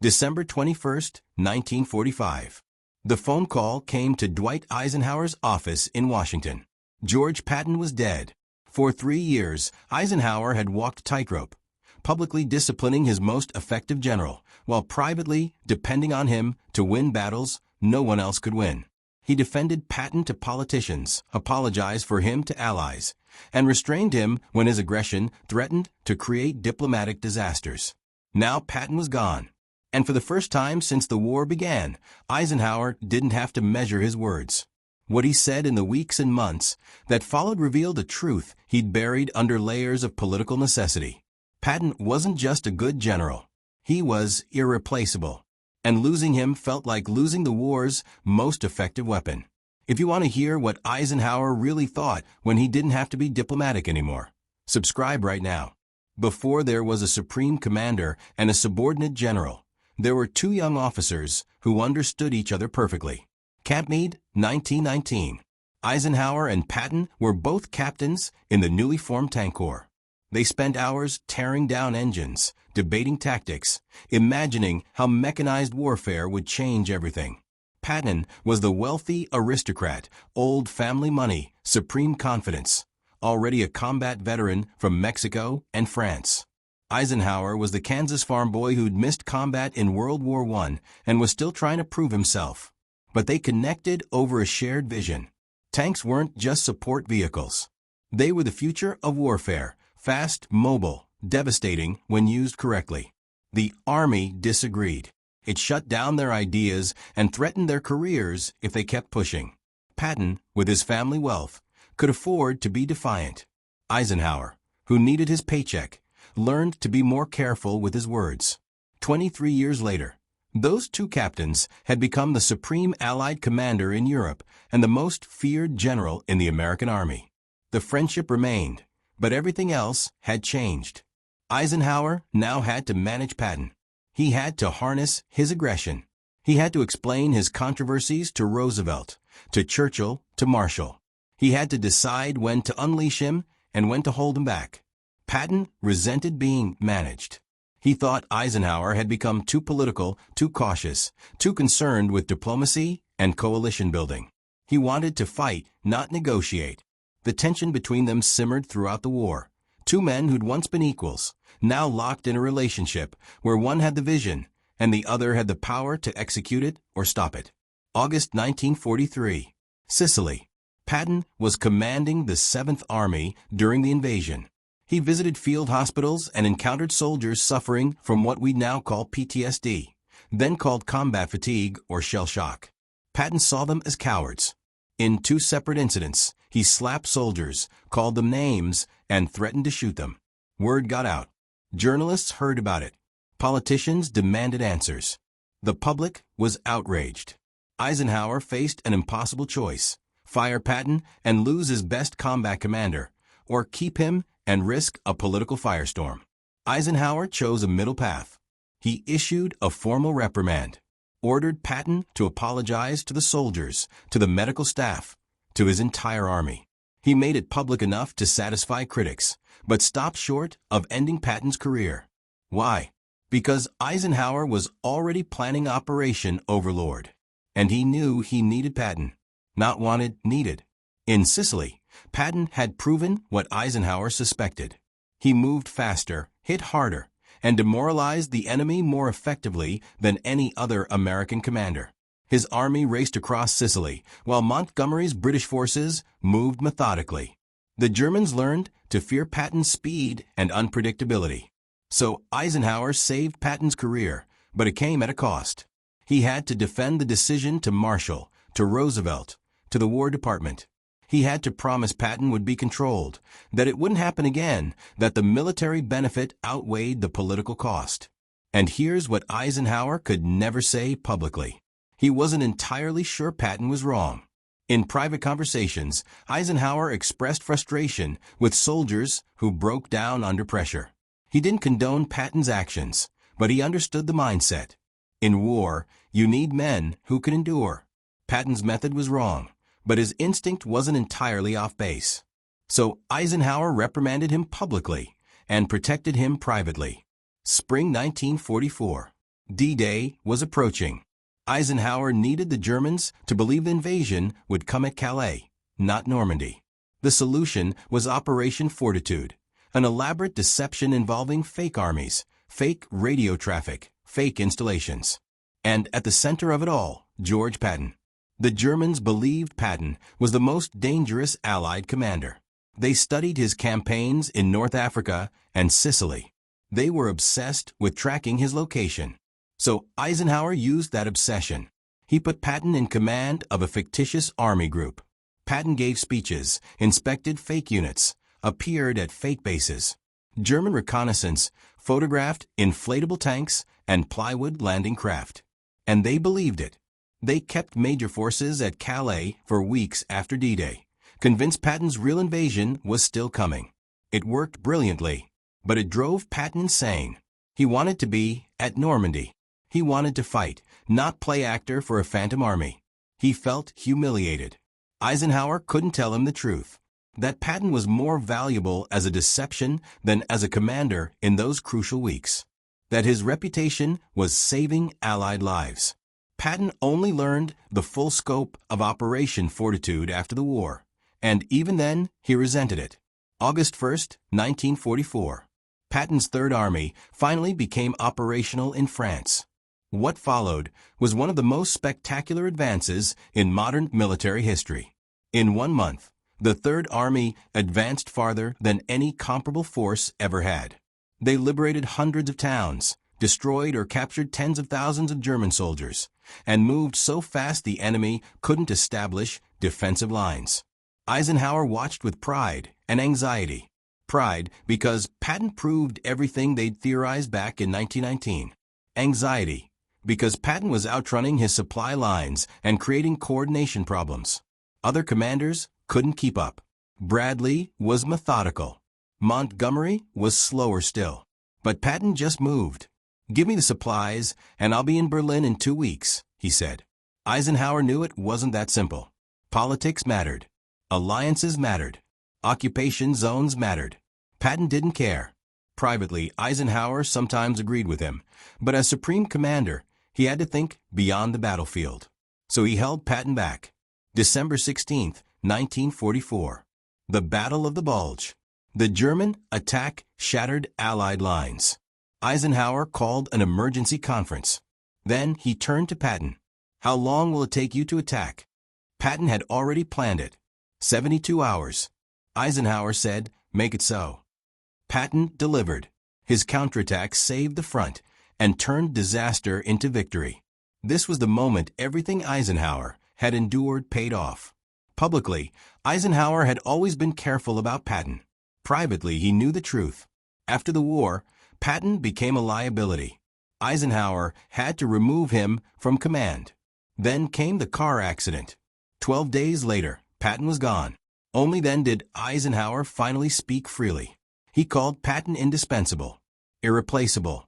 December 21, 1945. The phone call came to Dwight Eisenhower's office in Washington. George Patton was dead. For 3 years, Eisenhower had walked tightrope, publicly disciplining his most effective general, while privately depending on him to win battles no one else could win. He defended Patton to politicians, apologized for him to allies, and restrained him when his aggression threatened to create diplomatic disasters. Now Patton was gone, and for the first time since the war began, Eisenhower didn't have to measure his words. What he said in the weeks and months that followed revealed a truth he'd buried under layers of political necessity. Patton wasn't just a good general. He was irreplaceable, and losing him felt like losing the war's most effective weapon. If you want to hear what Eisenhower really thought when he didn't have to be diplomatic anymore, subscribe right now. Before there was a supreme commander and a subordinate general, there were 2 young officers who understood each other perfectly. Camp Meade, 1919. Eisenhower and Patton were both captains in the newly formed Tank Corps. They spent hours tearing down engines, debating tactics, imagining how mechanized warfare would change everything. Patton was the wealthy aristocrat, old family money, supreme confidence, already a combat veteran from Mexico and France. Eisenhower was the Kansas farm boy who'd missed combat in World War I and was still trying to prove himself. But they connected over a shared vision. Tanks weren't just support vehicles. They were the future of warfare, fast, mobile, devastating when used correctly. The Army disagreed. It shut down their ideas and threatened their careers if they kept pushing. Patton, with his family wealth, could afford to be defiant. Eisenhower, who needed his paycheck, learned to be more careful with his words. 23 years later, those 2 captains had become the supreme Allied commander in Europe and the most feared general in the American Army. The friendship remained, but everything else had changed. Eisenhower now had to manage Patton. He had to harness his aggression. He had to explain his controversies to Roosevelt, to Churchill, to Marshall. He had to decide when to unleash him and when to hold him back. Patton resented being managed. He thought Eisenhower had become too political, too cautious, too concerned with diplomacy and coalition building. He wanted to fight, not negotiate. The tension between them simmered throughout the war. 2 men who'd once been equals, now locked in a relationship where one had the vision and the other had the power to execute it or stop it. August 1943. Sicily. Patton was commanding the 7th Army during the invasion. He visited field hospitals and encountered soldiers suffering from what we now call PTSD, then called combat fatigue or shell shock. Patton saw them as cowards. In 2 separate incidents, he slapped soldiers, called them names, and threatened to shoot them. Word got out. Journalists heard about it. Politicians demanded answers. The public was outraged. Eisenhower faced an impossible choice: fire Patton and lose his best combat commander, or keep him and risk a political firestorm. Eisenhower chose a middle path. He issued a formal reprimand, ordered Patton to apologize to the soldiers, to the medical staff, to his entire army. He made it public enough to satisfy critics, but stopped short of ending Patton's career. Why? Because Eisenhower was already planning Operation Overlord, and he knew he needed Patton. Not wanted, needed. In Sicily, Patton had proven what Eisenhower suspected. He moved faster, hit harder, and demoralized the enemy more effectively than any other American commander. His army raced across Sicily, while Montgomery's British forces moved methodically. The Germans learned to fear Patton's speed and unpredictability. So Eisenhower saved Patton's career, but it came at a cost. He had to defend the decision to Marshall, to Roosevelt, to the War Department. He had to promise Patton would be controlled, that it wouldn't happen again, that the military benefit outweighed the political cost. And here's what Eisenhower could never say publicly. He wasn't entirely sure Patton was wrong. In private conversations, Eisenhower expressed frustration with soldiers who broke down under pressure. He didn't condone Patton's actions, but he understood the mindset. In war, you need men who can endure. Patton's method was wrong, but his instinct wasn't entirely off base. So Eisenhower reprimanded him publicly and protected him privately. Spring 1944. D-Day was approaching. Eisenhower needed the Germans to believe the invasion would come at Calais, not Normandy. The solution was Operation Fortitude, an elaborate deception involving fake armies, fake radio traffic, fake installations. And at the center of it all, George Patton. The Germans believed Patton was the most dangerous Allied commander. They studied his campaigns in North Africa and Sicily. They were obsessed with tracking his location. So Eisenhower used that obsession. He put Patton in command of a fictitious army group. Patton gave speeches, inspected fake units, appeared at fake bases. German reconnaissance photographed inflatable tanks and plywood landing craft. And they believed it. They kept major forces at Calais for weeks after D-Day, convinced Patton's real invasion was still coming. It worked brilliantly, but it drove Patton insane. He wanted to be at Normandy. He wanted to fight, not play actor for a phantom army. He felt humiliated. Eisenhower couldn't tell him the truth, that Patton was more valuable as a deception than as a commander in those crucial weeks, that his reputation was saving Allied lives. Patton only learned the full scope of Operation Fortitude after the war, and even then he resented it. August 1st, 1944. Patton's Third Army finally became operational in France. What followed was one of the most spectacular advances in modern military history. In 1 month, the Third Army advanced farther than any comparable force ever had. They liberated hundreds of towns, destroyed or captured tens of thousands of German soldiers, and moved so fast the enemy couldn't establish defensive lines. Eisenhower watched with pride and anxiety. Pride because Patton proved everything they'd theorized back in 1919. Anxiety because Patton was outrunning his supply lines and creating coordination problems. Other commanders couldn't keep up. Bradley was methodical. Montgomery was slower still. But Patton just moved. "Give me the supplies, and I'll be in Berlin in 2 weeks," he said. Eisenhower knew it wasn't that simple. Politics mattered. Alliances mattered. Occupation zones mattered. Patton didn't care. Privately, Eisenhower sometimes agreed with him, but as Supreme Commander, he had to think beyond the battlefield. So he held Patton back. December 16, 1944. The Battle of the Bulge. The German attack shattered Allied lines. Eisenhower called an emergency conference. Then he turned to Patton. "How long will it take you to attack?" Patton had already planned it. 72 hours. Eisenhower said, "Make it so." Patton delivered. His counterattack saved the front and turned disaster into victory. This was the moment everything Eisenhower had endured paid off. Publicly, Eisenhower had always been careful about Patton. Privately, he knew the truth. After the war, Patton became a liability. Eisenhower had to remove him from command. Then came the car accident. 12 days later, Patton was gone. Only then did Eisenhower finally speak freely. He called Patton indispensable, irreplaceable,